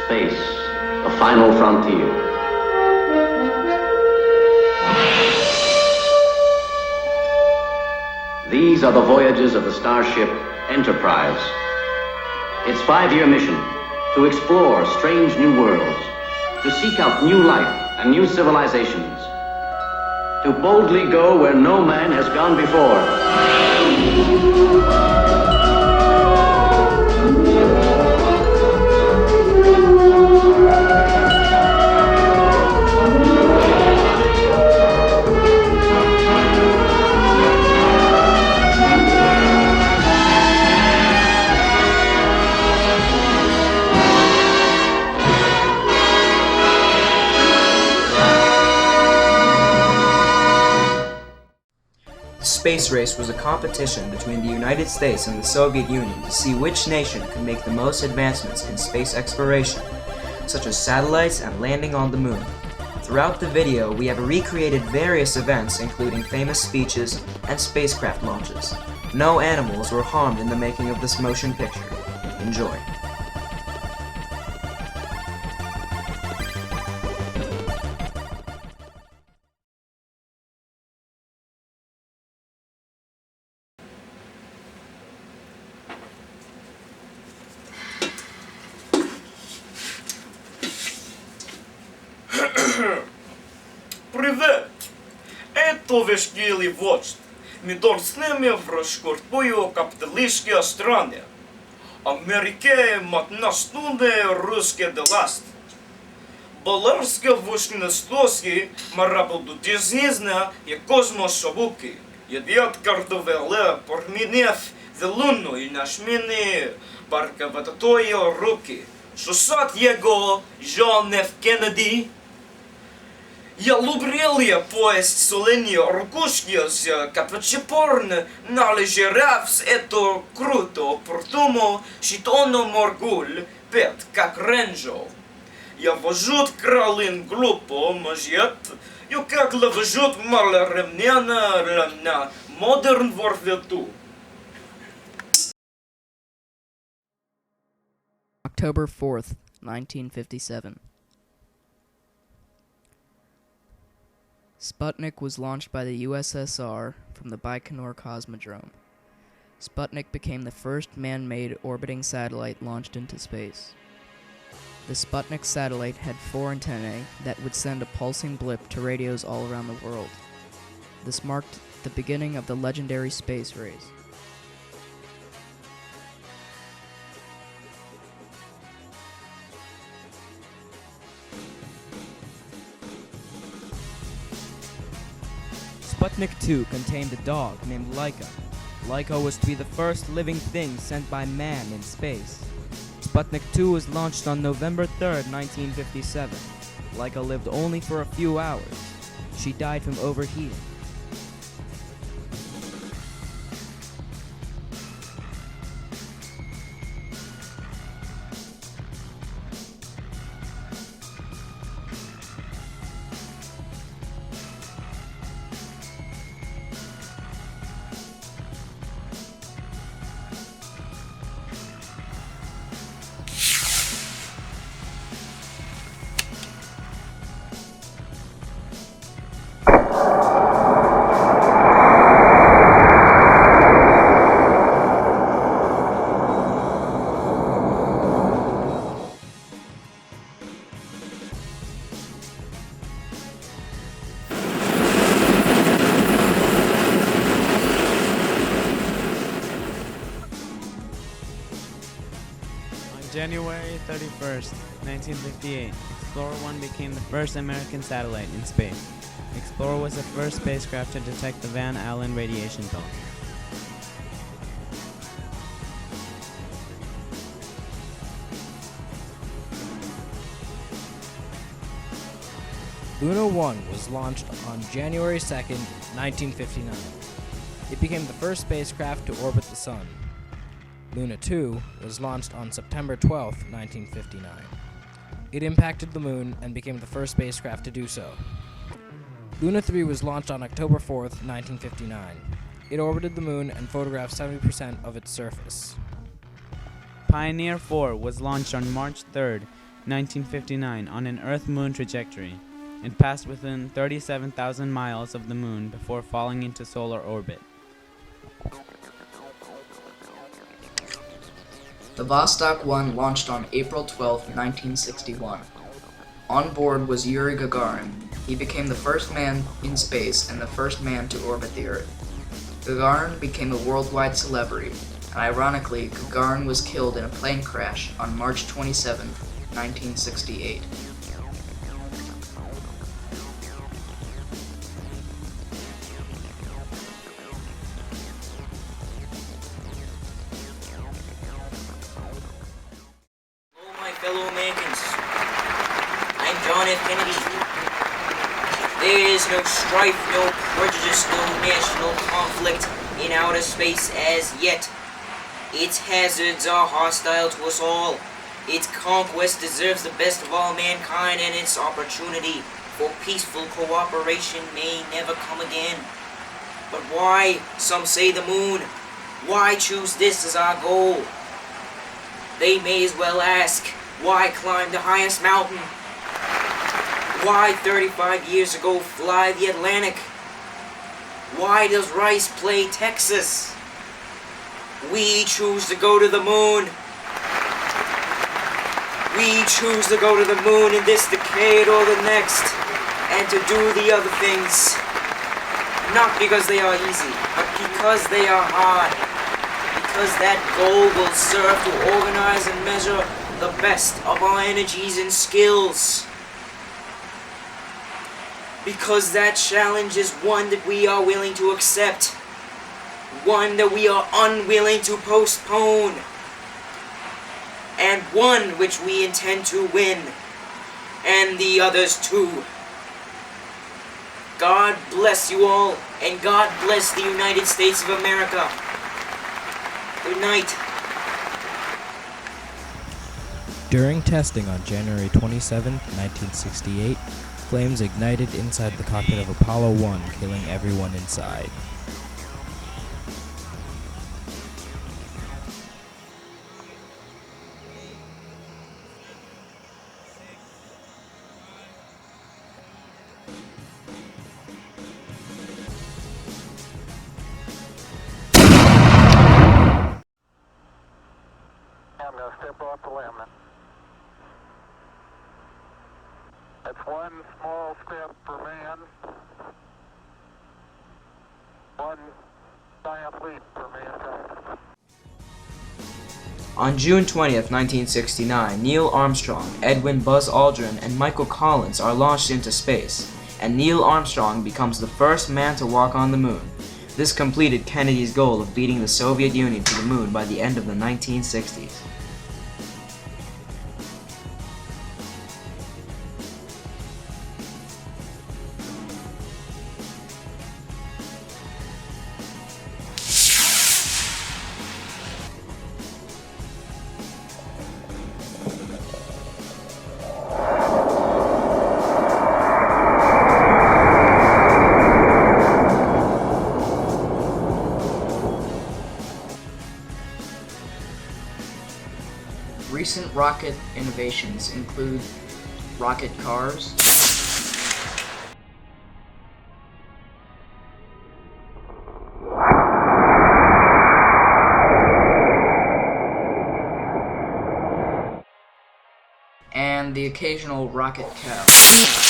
Space, the final frontier. These are the voyages of the starship Enterprise. Its 5-year mission: to explore strange new worlds, to seek out new life and new civilizations, to boldly go where no man has gone before. The space race was a competition between the United States and the Soviet Union to see which nation could make the most advancements in space exploration, such as satellites and landing on the moon. Throughout the video, we have recreated various events including famous speeches and spacecraft launches. No animals were harmed in the making of this motion picture. Enjoy. Привет! Это вешкілий вождь. Ми дорснемо в шкуртбою капіталистській стране. Америке матнастуне русське деласт. Боларське вушне стоски марабуду дізнізна і космосовуки. Єдят картовеле пормінев зелуну і нашміни баркавататої руки. Шосат його Джон Ф. Кеннеді. Я любил я поесть солени рукушки с капачепорн, належи равс это круто, портумо, щитоно моргуль, пет, как ренжо. Я вожут кралин глупо, мажет, я как лавожут мало ремняна, ремна, модерн ворвету. October 4th, 1957. Sputnik was launched by the USSR from the Baikonur Cosmodrome. Sputnik became the first man-made orbiting satellite launched into space. The Sputnik satellite had 4 antennae that would send a pulsing blip to radios all around the world. This marked the beginning of the legendary space race. Sputnik 2 contained a dog named Laika. Laika was to be the first living thing sent by man in space. Sputnik 2 was launched on November 3rd, 1957. Laika lived only for a few hours. She died from overheating. January 31st, 1958, Explorer 1 became the first American satellite in space. Explorer was the first spacecraft to detect the Van Allen radiation belt. Luna 1 was launched on January 2nd, 1959. It became the first spacecraft to orbit the Sun. Luna 2 was launched on September 12, 1959. It impacted the Moon and became the first spacecraft to do so. Luna 3 was launched on October 4, 1959. It orbited the Moon and photographed 70% of its surface. Pioneer 4 was launched on March 3rd, 1959, on an Earth-Moon trajectory. It passed within 37,000 miles of the Moon before falling into solar orbit. The Vostok 1 launched on April 12, 1961. On board was Yuri Gagarin. He became the first man in space and the first man to orbit the Earth. Gagarin became a worldwide celebrity, and ironically, Gagarin was killed in a plane crash on March 27, 1968. Hello, my fellow Americans. I'm John F. Kennedy. There is no strife, no prejudice, no national conflict in outer space as yet. Its hazards are hostile to us all. Its conquest deserves the best of all mankind, and its opportunity for peaceful cooperation may never come again. But why, some say, the moon? Why choose this as our goal? They may as well ask, why climb the highest mountain? Why 35 years ago fly the Atlantic? Why does Rice play Texas? We choose to go to the moon. We choose to go to the moon in this decade or the next, and to do the other things. Not because they are easy, but because they are hard. Because that goal will serve to organize and measure the best of our energies and skills. Because that challenge is one that we are willing to accept. One that we are unwilling to postpone. And one which we intend to win. And the others too. God bless you all, and God bless the United States of America. Good night. During testing on January 27, 1968, flames ignited inside the cockpit of Apollo 1, killing everyone inside. I'm going to step off the limb. That's one small step for man, one giant leap for mankind. On June 20th, 1969, Neil Armstrong, Edwin Buzz Aldrin, and Michael Collins are launched into space, and Neil Armstrong becomes the first man to walk on the moon. This completed Kennedy's goal of beating the Soviet Union to the moon by the end of the 1960s. Recent rocket innovations include rocket cars, and the occasional rocket cab.